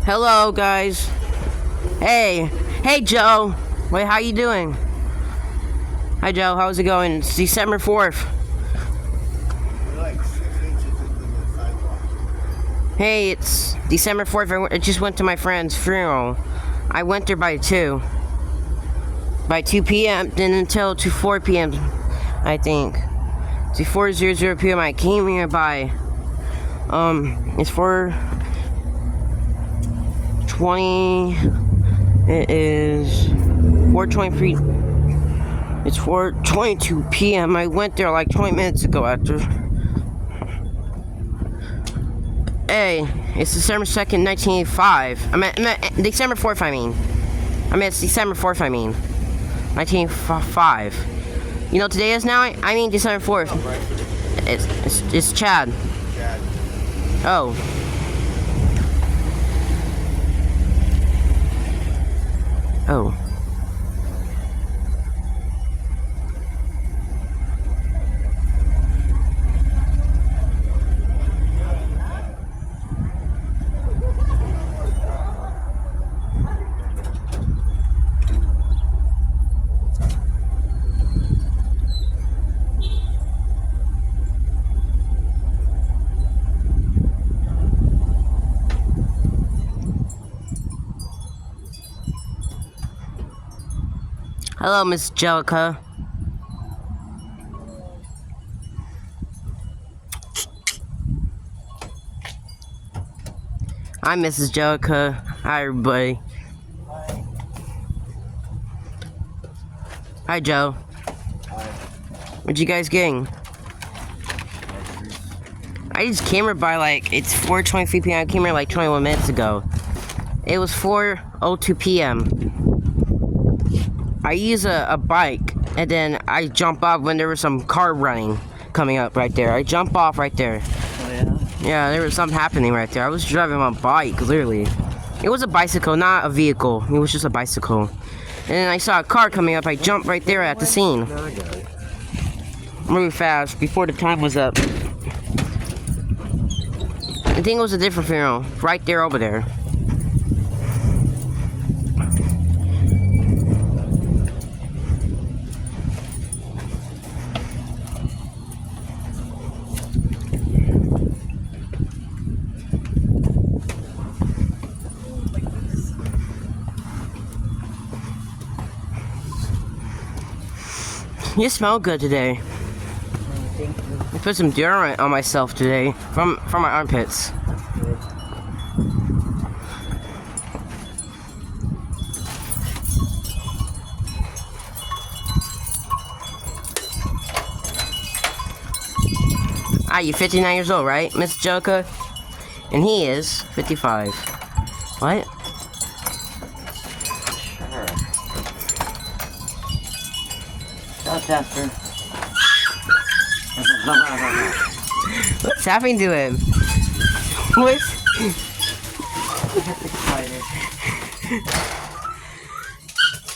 Hello, guys. Hey, Joe. Wait, how you doing? Hi, Joe. How's it going? It's December 4th. We're like 6 inches into the sidewalk. Hey, it's December 4th. I just went to my friend's funeral. I went there by 2. By 2 p.m. then until 4 p.m. I think. To 4:00 p.m. I came here by it's 4:20. It is 4:23. It's 4:22 p.m. I went there like 20 minutes ago after. Hey, it's December 2nd, 1985. I meant December 4th, it's December 4th, 1985. You know what today is now? I mean December 4th. It's Chad. Chad. Oh. Oh. Hello, Miss Jellica. I'm Mrs. Jellica. Hi, everybody. Hi, Joe. Hi. What you guys getting? I just came here by it's 4:23 p.m. I came here like 21 minutes ago. It was 4:02 p.m. I use a bike, and then I jump off when there was some car coming up right there. I jump off right there. Oh, yeah? Yeah, there was something happening right there. I was driving my bike, literally. It was a bicycle, not a vehicle. It was just a bicycle. And then I saw a car coming up. I jumped right there at the scene. No, I got it. Really fast, before the time was up. I think it was a different funeral, right there over there. You smell good today. Thank you. I put some deodorant on myself today from my armpits. You're 59 years old, right, Miss Joker? And he is 55. What? Sure. Not faster. What's happening to him? What?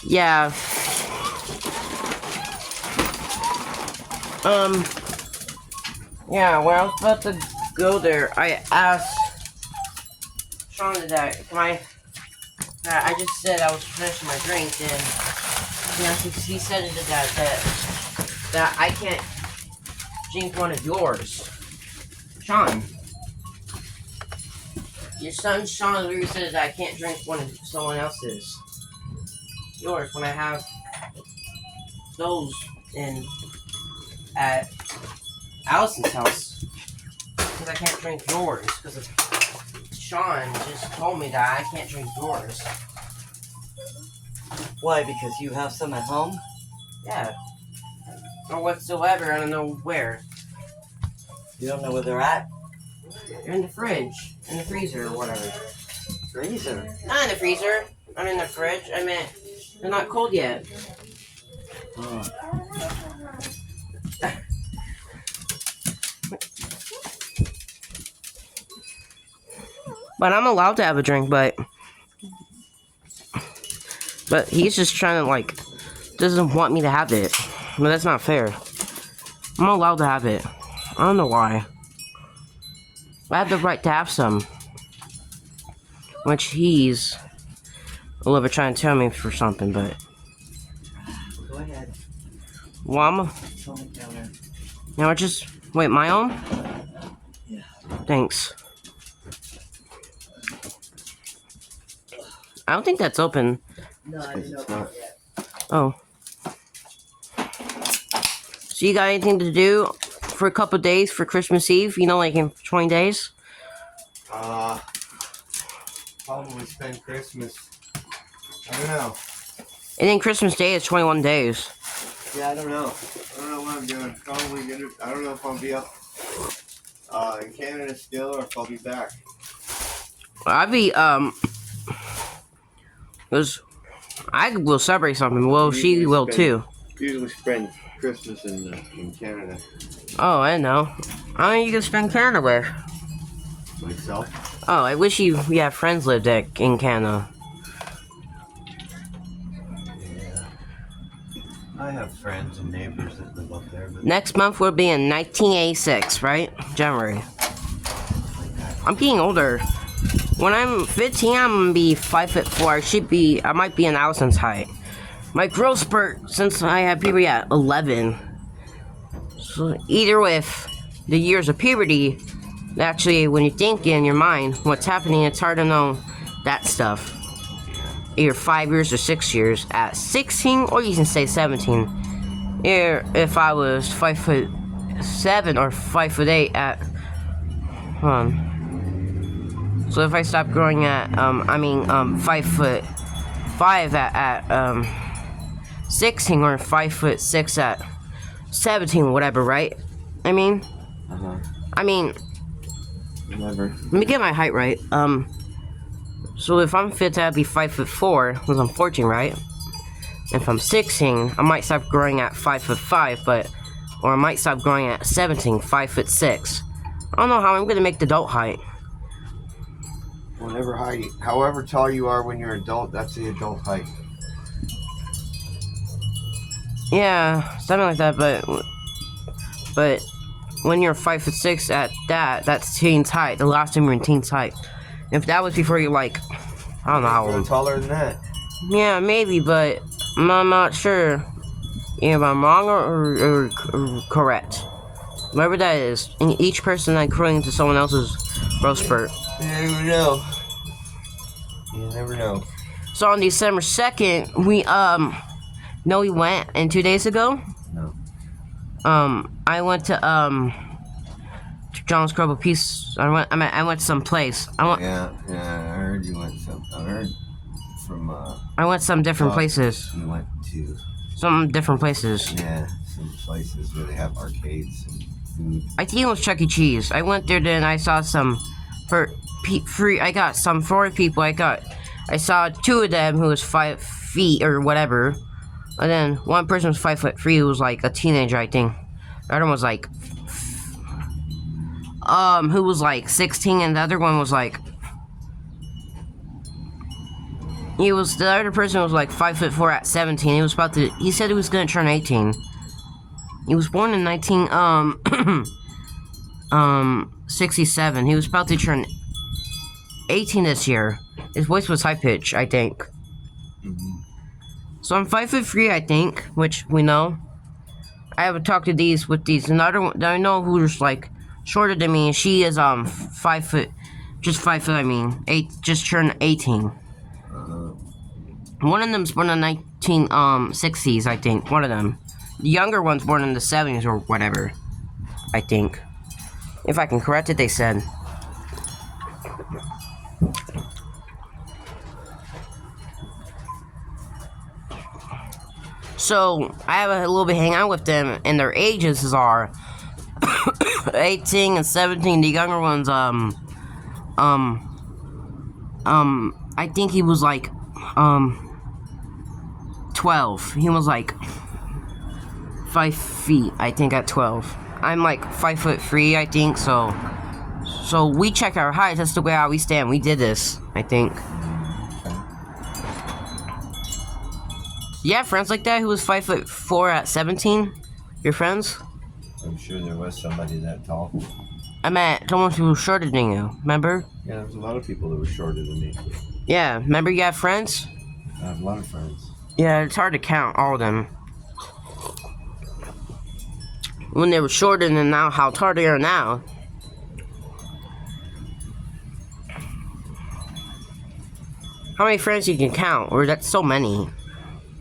Yeah. Yeah, when I was about to go there, I asked Sean that I just said I was finishing my drink, and he said that I can't drink one of yours. Sean. Your son Sean literally said that I can't drink one of someone else's. Yours, when I have those at Allison's house. Because I can't drink yours. Because Sean just told me that I can't drink yours. Why? Because you have some at home? Yeah. Or whatsoever, I don't know where. You don't know where they're at? They're in the fridge. In the freezer or whatever. Freezer? Not in the freezer. I'm in the fridge. I meant, they're not cold yet. Oh. But I'm allowed to have a drink, but he's just trying to, doesn't want me to have it. But that's not fair. I'm allowed to have it. I don't know why. I have the right to have some. Which he's a little bit trying to tell me for something, but. Go ahead. Well, It's on the counter. now I just. Wait, my own? Yeah. Thanks. I don't think that's open. No, I didn't It's open not. it yet. Oh. So you got anything to do for a couple days for Christmas Eve? You know, like in 20 days? Probably spend Christmas. I don't know. And then Christmas Day is 21 days. Yeah, I don't know. I don't know what I'm doing. Probably gonna. I don't know if I'll be up in Canada still or if I'll be back. I'd be, because I will celebrate something. Well, she Usually will spend- too. Usually spend Christmas in Canada. Oh, I know. I mean, you can spend Canada where? Myself. Oh, I wish you have friends lived in Canada. Yeah. I have friends and neighbors that live up there, but Next month will be in 1986, right? January. I'm getting older. When I'm 15, I'm gonna be 5'4". I might be in Allison's height. My growth spurt since I had puberty at 11. So either with the years of puberty, actually, when you think in your mind what's happening, it's hard to know that stuff. Either 5 years or 6 years. At 16, or you can say 17. If I was 5'7" or 5'8" at, hold on. So if I stop growing at, 5'5" at 16 or 5'6" at 17, whatever, right? I mean, never. let me get my height right. So if I'm fit, I'd be 5'4", because I'm 14, right? If I'm 16, I might stop growing at 5'5", or I might stop growing at 17, 5'6". I don't know how I'm gonna make the adult height. Whatever height, however tall you are when you're adult, that's the adult height. Yeah, something like that, but when you're 5'6" at that's teen's height. The last time you're in teen's height. If that was before you're like, I don't know how You're old. taller than that. Yeah, maybe, but I'm not sure if I'm wrong or correct. Whatever that is, and each person according to someone else's growth spurt. You never know. You never know. So on December 2nd, we went, and 2 days ago, No. I went to John's Crumble Peace. I went someplace. Yeah, I heard you went some. I heard from. I went some different places. You went to Some different places. some places where they have arcades and food. I think it was Chuck E. Cheese. I went there, then I saw some free. I got some for people. I saw 2 of them who was 5 feet or whatever, and then one person was 5'3", who was like a teenager, I think. The other one was like, who was like 16, and the other one was like, the other person was like 5'4" at 17. He said he was gonna turn 18. He was born in 67. He was about to turn 18 this year. His voice was high pitched, I think. Mm-hmm. So I'm 5'3", I think, which we know. I haven't talked to these. Another one that I know who's like shorter than me, and she is 5 foot, just 5 foot. I mean, just turned 18. One of them's born in 1960s, I think. One of them. The younger one's born in the 70s or whatever, I think. If I can correct it, they said. So I have a little bit hang out with them, and their ages are 18 and 17. The younger ones, I think he was like 12. He was like 5 feet, I think, at 12. I'm like 5'3", I think. So we check our heights. That's the way how we stand. We did this, I think. You have friends like that who was 5'4" at 17? Your friends? I'm sure there was somebody that tall. I met someone who was shorter than you. Remember? Yeah, there's a lot of people that were shorter than me. Yeah. Remember you have friends? I have a lot of friends. Yeah, it's hard to count all of them. When they were shorter than now, how tall they are now. How many friends you can count? Or that's so many.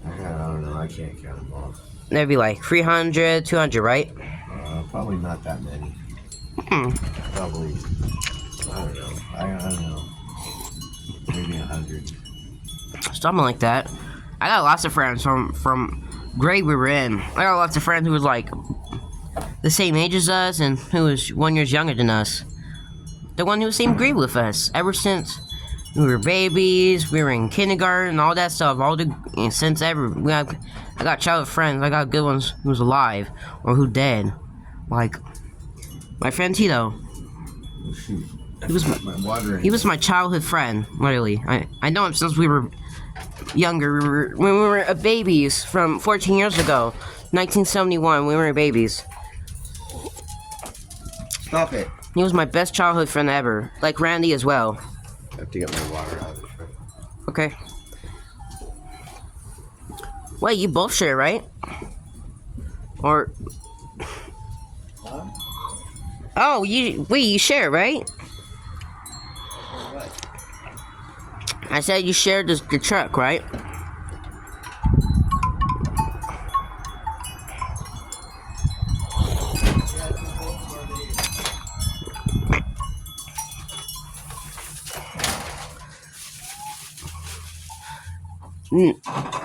I don't know. I can't count them all. There'd be like 300, 200, right? Probably not that many. Probably. I don't know. I don't know. Maybe 100. Something like that. I got lots of friends from grade we were in. I got lots of friends who was like the same age as us and who was 1 year younger than us. The one who was same grade with us ever since we were babies. We were in kindergarten, all that stuff. Since ever I got childhood friends. I got good ones who's alive or who dead. Like my friend Tito. Shoot. He was my childhood friend, literally. I know him since we were younger. When we were babies from 14 years ago, 1971. We were babies. Stop it. He was my best childhood friend ever. Like Randy as well. I have to get my water out. Okay. Wait, you both share, right? Or... Oh, you share, right? I said you shared the truck, right?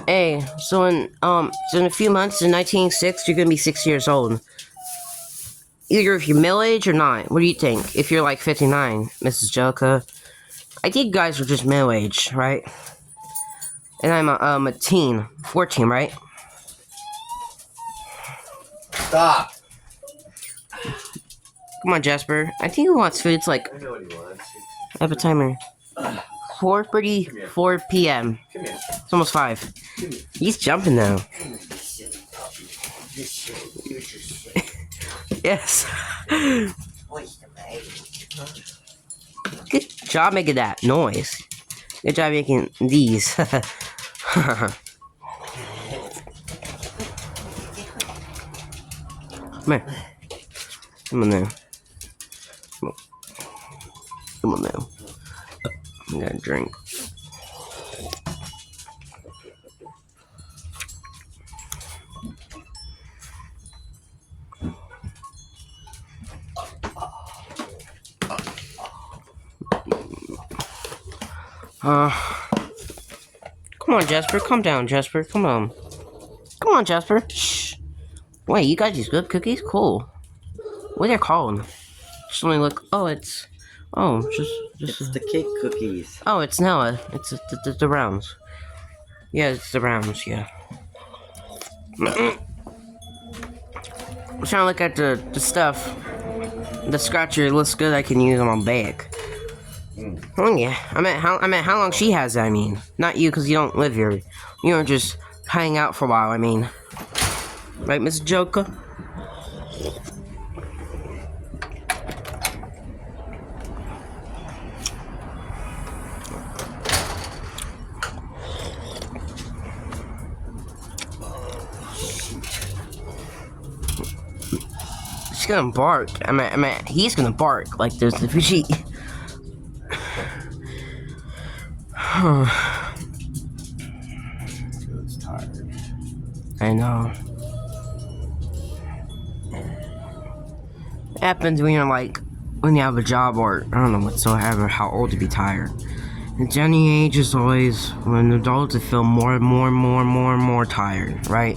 Hey, so in a few months, in 1906, you're gonna be 6 years old. Either if you're middle age or not. What do you think? If you're like 59, Mrs. Joker. I think you guys are just middle age, right? And I'm a teen, 14, right? Stop. Come on, Jasper. I think he wants food. It's like I know what he wants. I have a timer. 4 p.m. Come here. It's almost 5. He's jumping now. Yes. Good job making that noise. Good job making these. Come here. Come on now. Come on now. I got a drink. Come on, Jasper. Calm down, Jasper. Come on. Come on, Jasper. Shh. Wait, you got these good cookies? Cool. What are they called? Just let me look. Oh, it's... Oh, just... It's the cake cookies. Oh, it's Nella. It's the rounds. Yeah, it's the rounds, yeah. I'm trying to look at the stuff. The scratcher looks good. I can use on my back. Oh yeah, I meant how long she has. I mean, not you, because you don't live here. You don't just hang out for a while. I mean, right, Miss Joker? She's gonna bark. I mean, he's gonna bark like this if she. It's tired. I know. It happens when you're like, when you have a job or, I don't know whatsoever, how old to be tired. At any age is always when adults feel more and more tired, right?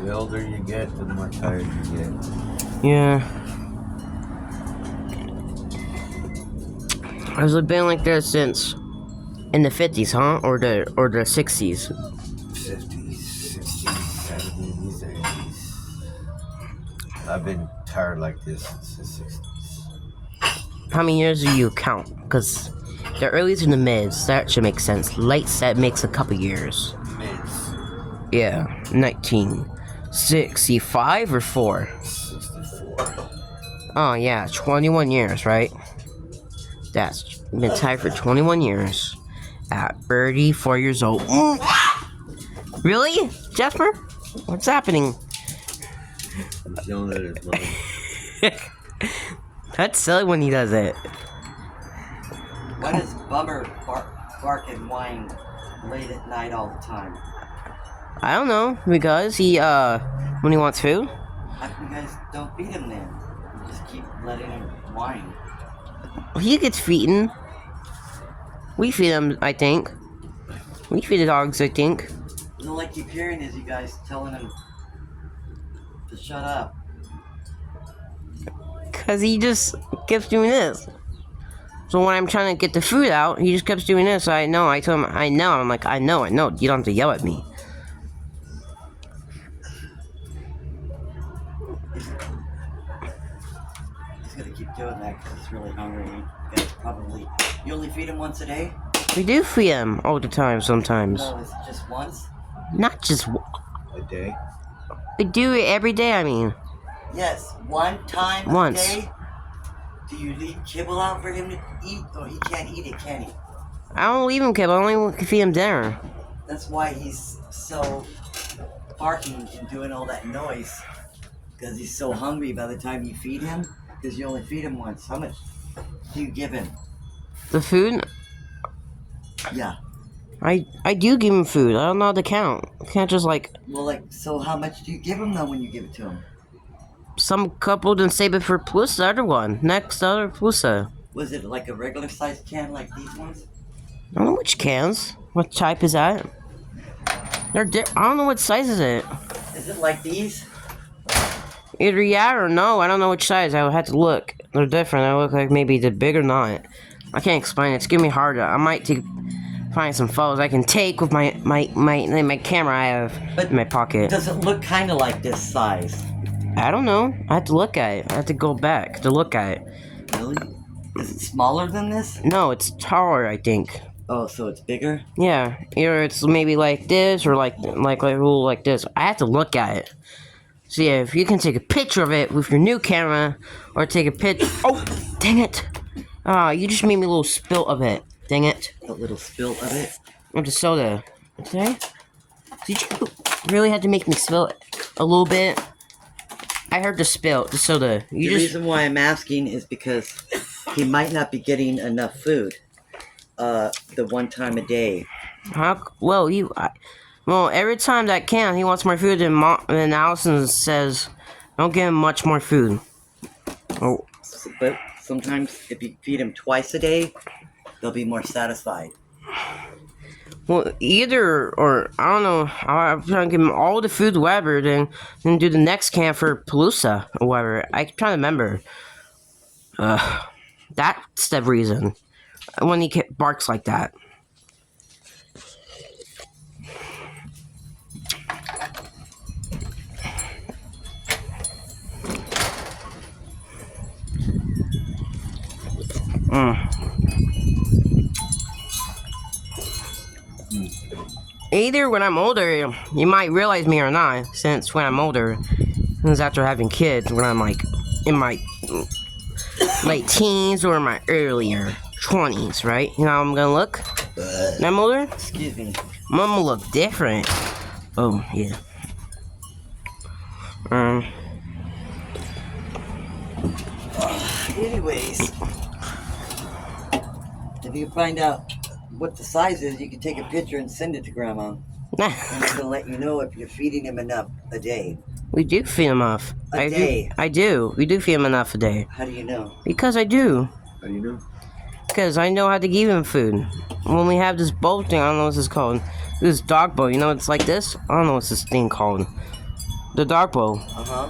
The older you get, the more tired you get. Yeah. Has it been like this since in the 50s, huh? Or the 60s? 50s, 60s, 70s, 80s. I've been tired like this since the 60s. How many years do you count? Because the earlies and the mids, that should make sense. Late set makes a couple years. Mids. Yeah, 1965 or 4? 64. Oh yeah, 21 years, right? That's been tied for 21 years. At 34 years old. Really? Jasper? What's happening? He's yelling at his mom. That's silly when he does it. Why does Bummer bark and whine late at night all the time? I don't know, because he, when he wants food. How come you guys don't feed him then? You just keep letting him whine. He gets feeding. We feed him, I think. We feed the dogs, I think. All I keep hearing is you guys telling him to shut up. Because he just keeps doing this. So when I'm trying to get the food out, he just keeps doing this. I know. I told him, I know. I'm like, I know. You don't have to yell at me. He's gonna keep doing that because he's really hungry. You guys probably... You only feed him once a day? We do feed him all the time sometimes. No, is it just once? Not just... A day? We do it every day, I mean. Yes, one time Once. a day? Do you leave kibble out for him to eat? Or he can't eat it, can he? I don't leave him kibble. I only feed him dinner. That's why he's so barking and doing all that noise. Because he's so hungry by the time you feed him. Because you only feed him once. How much do you give him? The food? Yeah. I do give him food. I don't know how to count. I can't just like... Well, like, so how much do you give him though when you give it to him? Some couple didn't save it for Plusa, the other one. Next other Plusa. Was it like a regular sized can like these ones? I don't know which cans. What type is that? I don't know what size is it. Is it like these? Either yeah or no. I don't know which size. I would have to look. They're different. They look like maybe the big or not. I can't explain it. It's giving me hard. I might find some photos I can take with my camera I have in my pocket. Does it look kind of like this size? I don't know. I have to look at it. I have to go back to look at it. Really? Is it smaller than this? No, it's taller, I think. Oh, so it's bigger? Yeah, either it's maybe like this or like a little like this. I have to look at it. So yeah, if you can take a picture of it with your new camera, or take a picture. Oh, dang it! Ah, you just made me a little spill of it. Dang it! A little spill of it? Of the soda. Okay. Did you really have to make me spill it a little bit? I heard the soda. The reason why I'm asking is because he might not be getting enough food. The one time a day. Well, every time that can, he wants more food, and Allison says, "Don't give him much more food." Oh, But sometimes if you feed him twice a day, they'll be more satisfied. well, either or I don't know. I'm trying to give him all the food, whatever, then do the next can for Palooza or whatever. I trying to remember. That's the reason when he barks like that. Either when I'm older, you might realize me or not, since when I'm older, since after having kids, when I'm like in my late teens or my earlier 20s, right? You know how I'm gonna look? When I'm older? Excuse me. I'm gonna look different. Oh, yeah. Anyways, if you find out what the size is, you can take a picture and send it to Grandma. And it's gonna let you know if you're feeding him enough a day. We do feed him enough. A day. I do. We do feed him enough a day. How do you know? Because I do. How do you know? Because I know how to give him food. When we have this bowl thing, I don't know what this is called. This dog bowl, you know, it's like this? I don't know what's this thing called. The dog bowl. Uh-huh.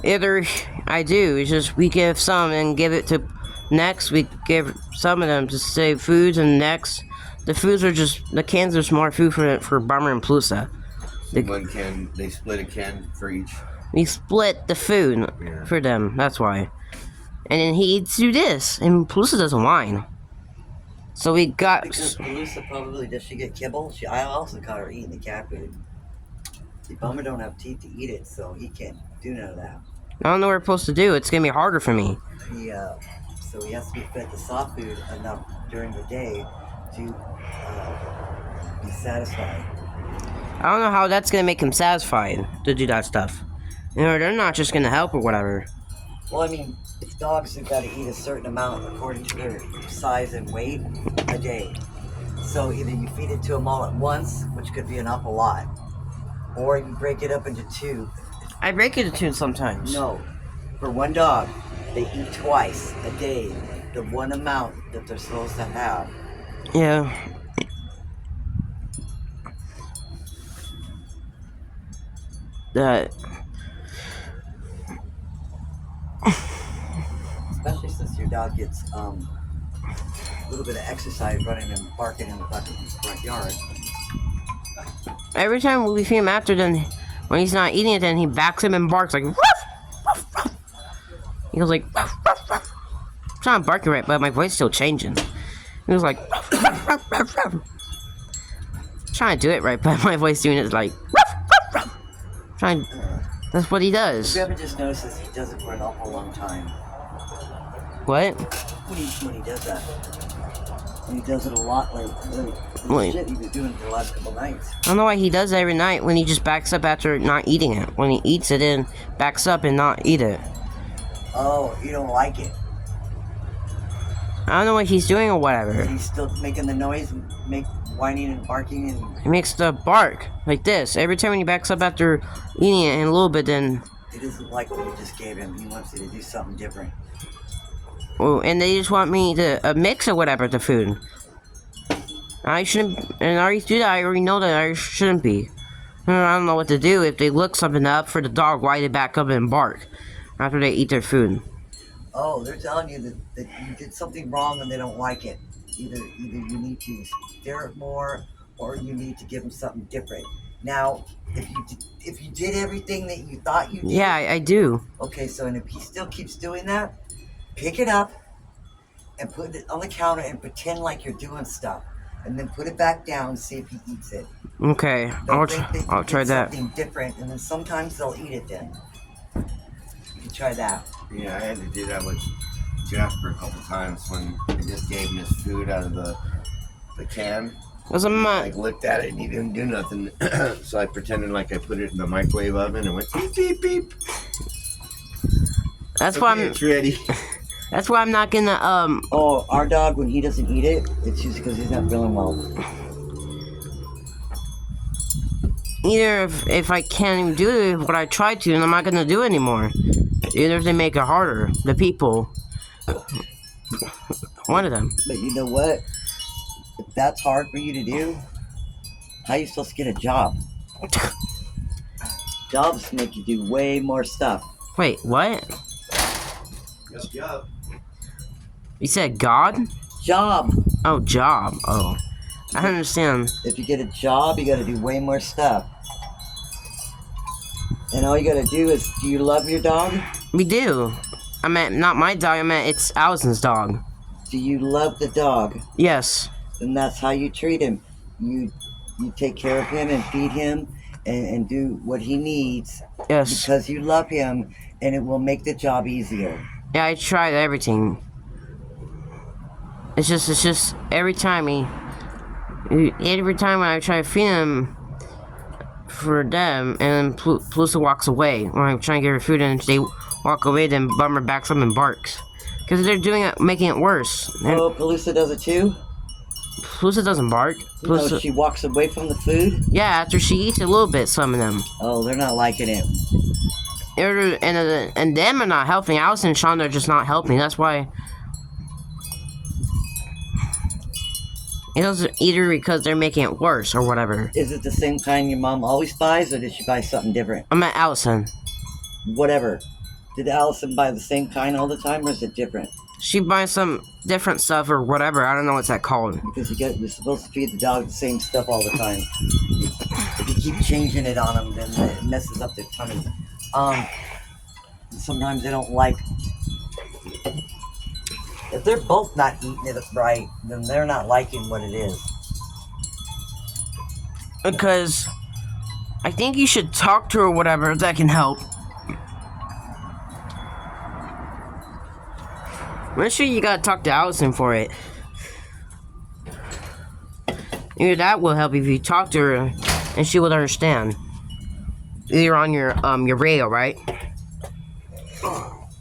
Either I do. It's just we give some and give it to next. We give some of them to save foods, and next the foods are just the cans are more food for Bummer and Plusa. One can, they split a can for each. We split the food for them. That's why. And then he eats through this, and Plusa doesn't whine. So we got. Because Palooza probably, does she get kibble? I also caught her eating the cat food. See, Bummer don't have teeth to eat it, so he can't do none of that. I don't know what we're supposed to do. It's gonna be harder for me. So he has to be fed the soft food enough during the day to be satisfied. I don't know how that's gonna make him satisfied to do that stuff. You know, they're not just gonna help or whatever. Well, I mean, dogs have got to eat a certain amount according to their size and weight a day. So either you feed it to them all at once, which could be an awful lot, or you break it up into two. I break it into sometimes. No, for one dog, they eat twice a day, the one amount that they're supposed to have. Yeah. That. Especially since your dog gets a little bit of exercise running and barking in the front yard. Every time we feed him after, then when he's not eating it, then he backs him and barks like. Ruff, ruff, ruff. He goes like. Ruff, ruff, ruff. I'm trying to bark it right, but my voice is still changing. He was like. Ruff, ruff, ruff, ruff, ruff. I'm trying to do it right, but my voice doing it is like. Ruff, ruff, ruff. Trying. That's what he does. Have you ever just noticed he does it for an awful long time? What? When he does that. When he does it a lot, Wait. shit he was doing it for the last couple nights. I don't know why he does it every night when he just backs up after not eating it. When he eats it, then backs up and not eat it. Oh, you don't like it. I don't know what he's doing or whatever. He's still making the noise, whining and barking and... He makes the bark like this. Every time when he backs up after eating it in a little bit, then... He doesn't like what you just gave him. He wants you to do something different. Oh, and they just want me to mix or whatever the food. I shouldn't... And I already do that. I already know that I shouldn't be. I don't know what to do. If they look something up for the dog, why they back up and bark after they eat their food? Oh, they're telling you that you did something wrong and they don't like it. Either you need to stir it more or you need to give them something different. Now, if you did everything that you thought you did... Yeah, I do. Okay, so and if he still keeps doing that, pick it up and put it on the counter and pretend like you're doing stuff. And then put it back down and see if he eats it. Okay, I'll try that. Something different, and then sometimes they'll eat it then. You can try that. Yeah, I had to do that with Jasper a couple times when I just gave him his food out of the can. Was a Like looked at it and he didn't do nothing. So I pretended like I put it in the microwave oven and went beep beep beep. That's okay, why it's ready. That's why I'm not gonna Oh, our dog, when he doesn't eat it, it's just because he's not feeling well. Either if I can't even do what I tried to, then I'm not gonna do it anymore. Either if they make it harder, the people. One of them. But you know what? If that's hard for you to do, how are you supposed to get a job? Jobs make you do way more stuff. Wait, what? Yes, job. You said God? Job. Oh, job. Oh. I don't understand. If you get a job, you gotta do way more stuff. And all you gotta do is, do you love your dog? We do. I meant, not my dog, I meant it's Allison's dog. Do you love the dog? Yes. And that's how you treat him. You take care of him and feed him and do what he needs. Yes. Because you love him, and it will make the job easier. Yeah, I tried everything. It's just every time every time when I try to feed him for them, and then Palooza walks away when I'm trying to give her food, and they walk away, then Bummer backs up and barks. Because they're doing it, making it worse. Oh, Palooza does it too? Palooza doesn't bark. No, she walks away from the food? Yeah, after she eats a little bit, some of them. Oh, they're not liking it. And them are not helping. Allison and Sean are just not helping. That's why. It doesn't either because they're making it worse or whatever. Is it the same kind your mom always buys, or did she buy something different? I'm at Allison. Whatever. Did Allison buy the same kind all the time, or is it different? She buys some different stuff or whatever. I don't know what's that called. Because you're supposed to feed the dog the same stuff all the time. If you keep changing it on them, then it messes up their tummy. Sometimes they don't like... If they're both not eating it right, then they're not liking what it is. Because I think you should talk to her or whatever. That can help. Make sure you gotta talk to Allison for it. Either that will help if you talk to her and she would understand. Either on your radio, right?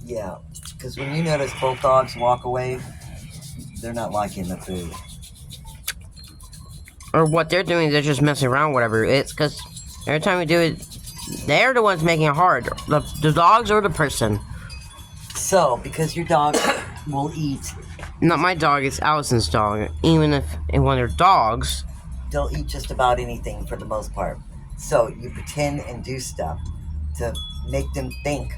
Yeah, because when you notice both dogs walk away, they're not liking the food. Or what they're doing, they're just messing around, whatever. It's because every time we do it, they're the ones making it hard. The dogs or the person. So, because your dog will eat, Not my dog, it's Allison's dog. Even if one of their dogs. they'll eat just about anything for the most part. So, you pretend and do stuff to make them think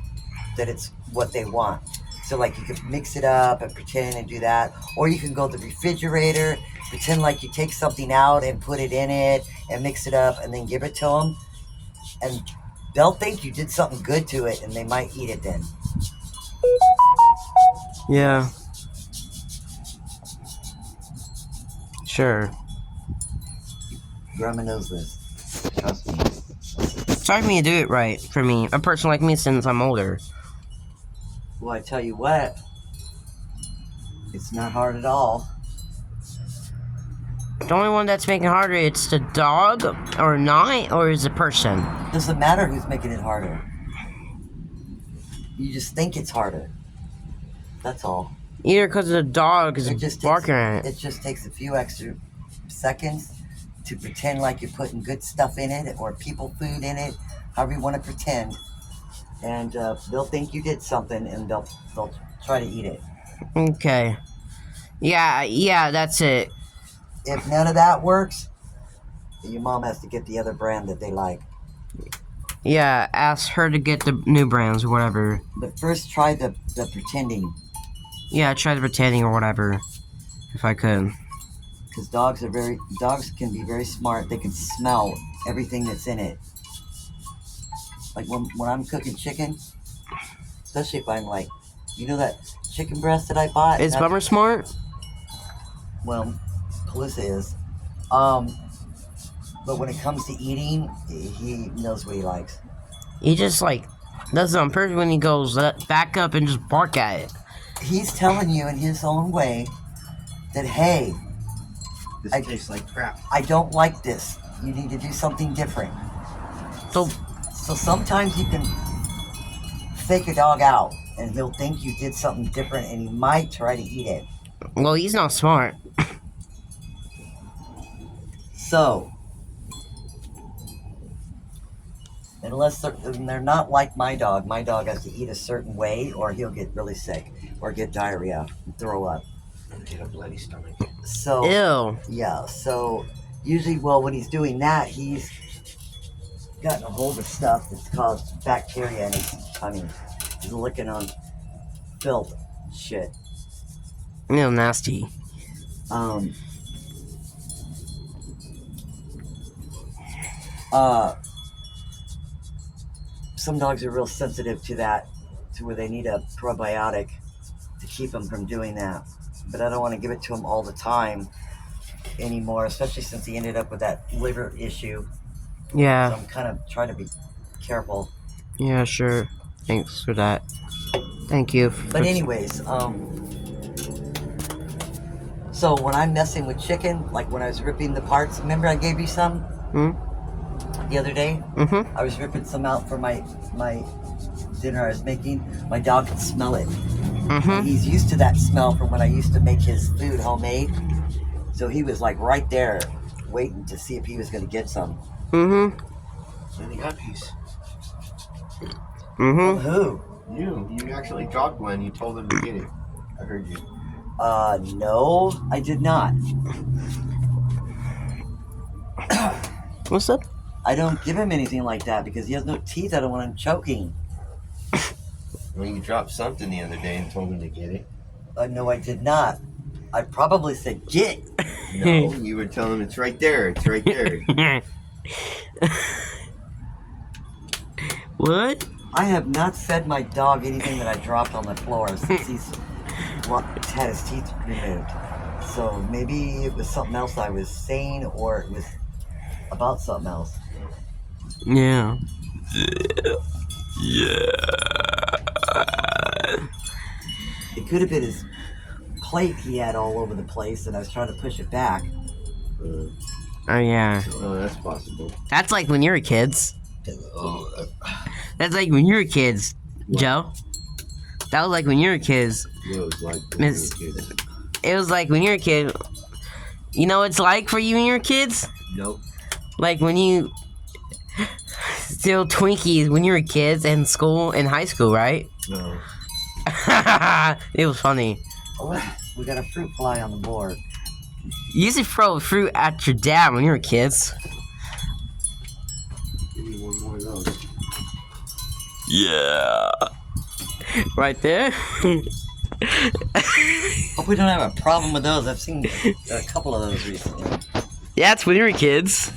that it's what they want. So, like, you could mix it up and pretend and do that. Or you can go to the refrigerator, pretend like you take something out and put it in it and mix it up and then give it to them. And they'll think you did something good to it and they might eat it then. Yeah. Sure. Grandma knows this. Trust me. It's hard for me to do it right, for me. A person like me since I'm older. Well, I tell you what, it's not hard at all. The only one that's making it harder, it's the dog, or not, or is the person. Doesn't matter who's making it harder. You just think it's harder. That's all. Either because the dog is It just barking at it. It just takes a few extra seconds to pretend like you're putting good stuff in it or people food in it, however you want to pretend. And they'll think you did something and they'll try to eat it. Okay. Yeah, that's it. If none of that works, your mom has to get the other brand that they like. Yeah, ask her to get the new brands or whatever. But first try the pretending. Yeah, try the pretending or whatever. If I could. Because dogs can be very smart. They can smell everything that's in it. Like when I'm cooking chicken, especially if I'm like, you know that chicken breast that I bought? Is Bummer smart? Well, Calissa is. But when it comes to eating, he knows what he likes. He just like does it on purpose when he goes back up and just bark at it. He's telling you in his own way that, hey, This tastes like crap. I don't like this. You need to do something different. So So sometimes you can fake a dog out and he'll think you did something different and he might try to eat it. well, he's not smart. So, unless they're not like my dog has to eat a certain way or he'll get really sick or get diarrhea and throw up. And get a bloody stomach. So, Ew. yeah, so usually, well, when he's doing that, he's gotten a hold of stuff that's caused bacteria in his tummy. He's licking on filth shit. Ew, nasty. Some dogs are real sensitive to that, to where they need a probiotic to keep them from doing that. But I don't want to give it to him all the time anymore, especially since he ended up with that liver issue. So Yeah. I'm kind of trying to be careful. Yeah, sure. Thanks for that. Thank you. But anyways, so when I'm messing with chicken, like when I was ripping the parts, remember I gave you some the other day? Mm-hmm. I was ripping some out for my dinner I was making. My dog could smell it. Mm-hmm. He's used to that smell from when I used to make his food homemade. So he was like right there waiting to see if he was going to get some. Mm-hmm. And he got these. Mm-hmm. Who? You actually dropped one. You told him to get it. I heard you. No, I did not. What's up? I don't give him anything like that because he has no teeth. I don't want him choking. Well, you dropped something the other day and told him to get it. No, I did not. I probably said get. No, you were telling him it's right there. It's right there. What? I have not fed my dog anything that I dropped on the floor since he's had his teeth removed. So maybe it was something else I was saying, or it was about something else. Yeah. It could have been his plate he had all over the place, and I was trying to push it back. Uh, Oh yeah. oh, that's possible. That's like when you were kids. That's like when you were kids, What? Joe. That was like when you were kids. It was like Miss- kids. It was like when you were a kid. You know what it's like for you when you were kids? Nope. Like when you steal Twinkies when you were kids in school, in high school, right? No. It was funny. Oh, we got a fruit fly on the board. You used to throw fruit at your dad when you were kids. Give me one more of those. Yeah. Right there. Hope we don't have a problem with those. I've seen a couple of those recently. Yeah, it's when you were kids.